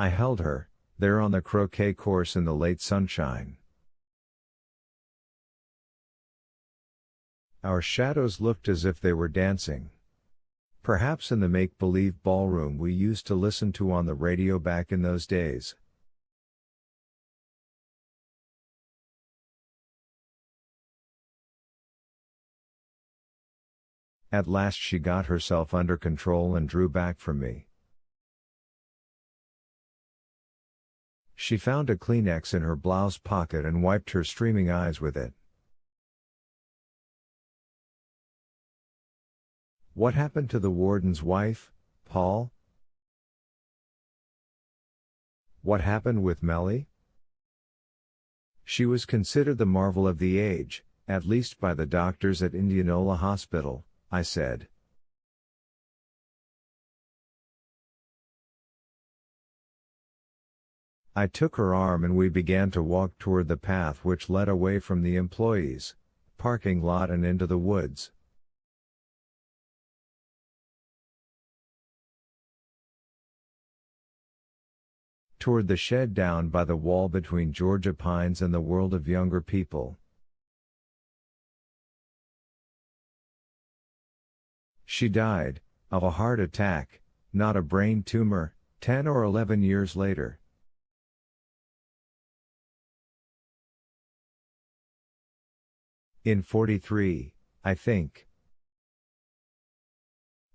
I held her, there on the croquet course in the late sunshine. Our shadows looked as if they were dancing. Perhaps in the make-believe ballroom we used to listen to on the radio back in those days. At last she got herself under control and drew back from me. She found a Kleenex in her blouse pocket and wiped her streaming eyes with it. What happened to the warden's wife, Paul? What happened with Melly? She was considered the marvel of the age, at least by the doctors at Indianola Hospital, I said. I took her arm and we began to walk toward the path which led away from the employees' parking lot and into the woods. Toward the shed down by the wall between Georgia pines and the world of younger people. She died, of a heart attack, not a brain tumor, 10 or 11 years later. In 43, I think.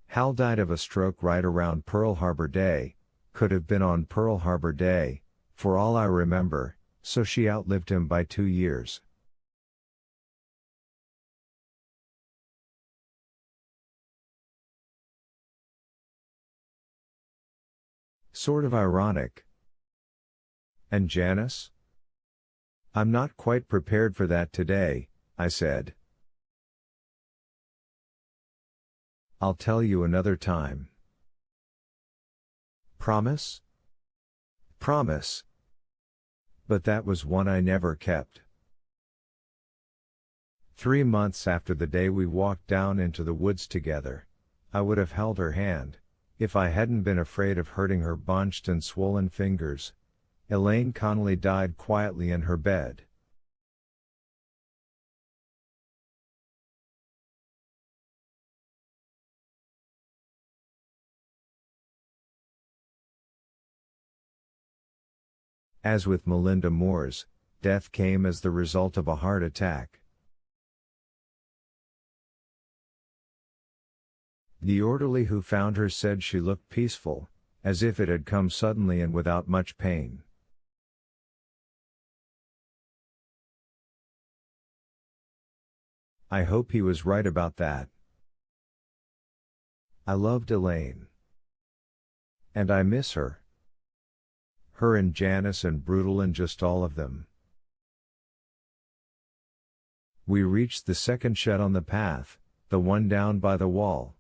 Hal died of a stroke right around Pearl Harbor Day, could have been on Pearl Harbor Day, for all I remember, so she outlived him by 2 years. Sort of ironic. And Janice? I'm not quite prepared for that today, I said. I'll tell you another time. Promise? Promise. But that was one I never kept. 3 months after the day we walked down into the woods together, I would have held her hand, if I hadn't been afraid of hurting her bunched and swollen fingers. Elaine Connolly died quietly in her bed. As with Melinda Moore's, death came as the result of a heart attack. The orderly who found her said she looked peaceful, as if it had come suddenly and without much pain. I hope he was right about that. I loved Elaine. And I miss her. Her and Janice and Brutal and just all of them. We reached the second shed on the path, the one down by the wall.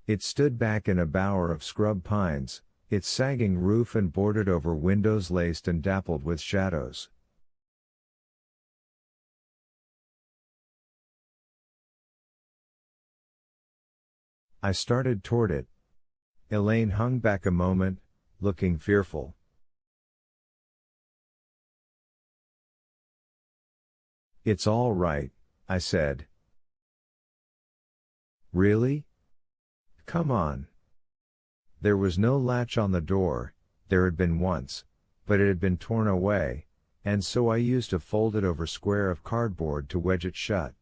It stood back in a bower of scrub pines, its sagging roof and boarded over windows laced and dappled with shadows. I started toward it. Elaine hung back a moment, looking fearful. It's all right, I said. Really? Come on. There was no latch on the door, there had been once, but it had been torn away, and so I used a folded over square of cardboard to wedge it shut.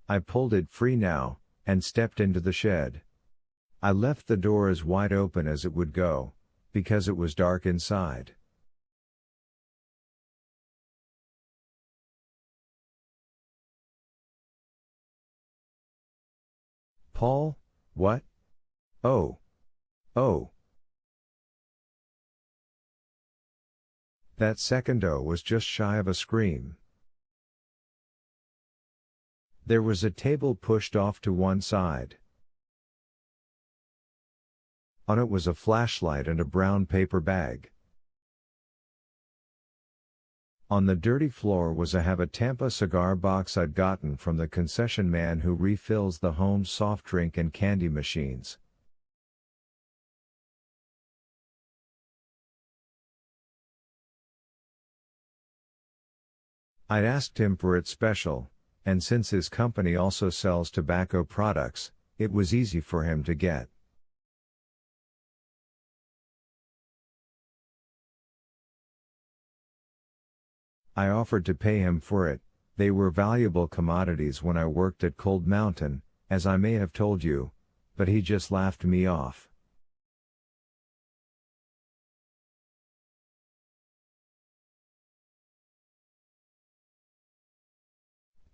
I pulled it free now, and stepped into the shed. I left the door as wide open as it would go, because it was dark inside. Paul, what? Oh. Oh. That second "oh" was just shy of a scream. There was a table pushed off to one side. On it was a flashlight and a brown paper bag. On the dirty floor was a Tampa cigar box I'd gotten from the concession man who refills the home's soft drink and candy machines. I'd asked him for it special, and since his company also sells tobacco products, it was easy for him to get. I offered to pay him for it. They were valuable commodities when I worked at Cold Mountain, as I may have told you, but he just laughed me off.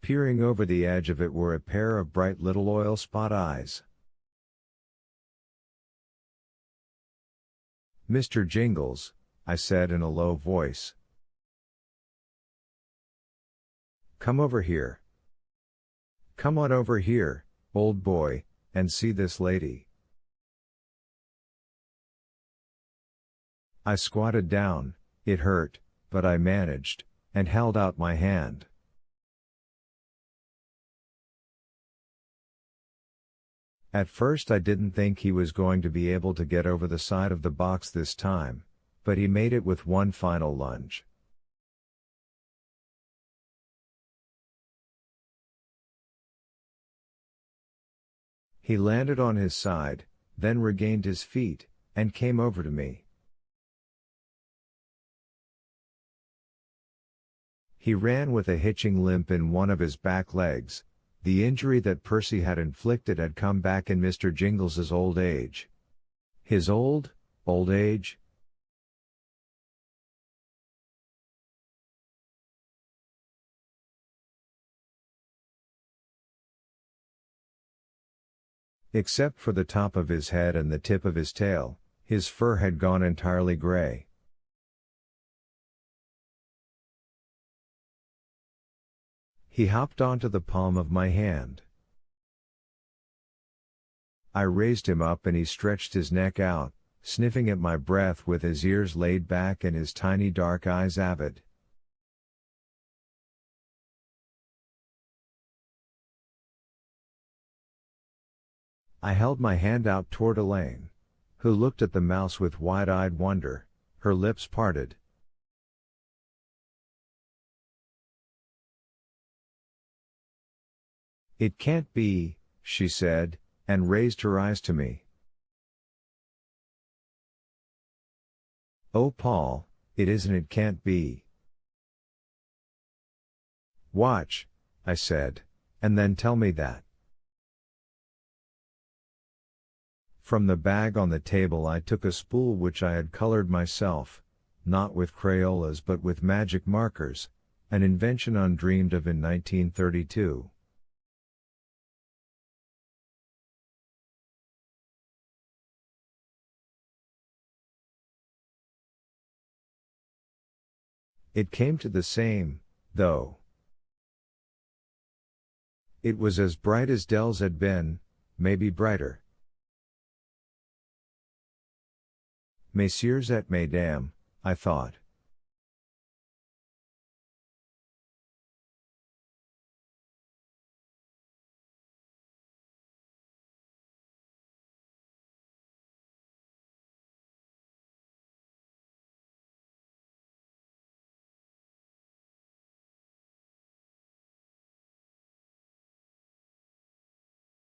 Peering over the edge of it were a pair of bright little oil spot eyes. "Mr. Jingles," I said in a low voice. "Come over here. Come on over here, old boy, and see this lady." I squatted down, it hurt, but I managed, and held out my hand. At first I didn't think he was going to be able to get over the side of the box this time, but he made it with one final lunge. He landed on his side, then regained his feet, and came over to me. He ran with a hitching limp in one of his back legs. The injury that Percy had inflicted had come back in Mr. Jingles's old age. His old age? Except for the top of his head and the tip of his tail, his fur had gone entirely gray. He hopped onto the palm of my hand. I raised him up and he stretched his neck out, sniffing at my breath with his ears laid back and his tiny dark eyes avid. I held my hand out toward Elaine, who looked at the mouse with wide-eyed wonder, her lips parted. "It can't be," she said, and raised her eyes to me. "Oh, Paul, it isn't, it can't be." "Watch," I said, "and then tell me that." From the bag on the table I took a spool which I had colored myself, not with Crayolas but with magic markers, an invention undreamed of in 1932. It came to the same, though. It was as bright as Dell's had been, maybe brighter. Messieurs et mesdames, I thought.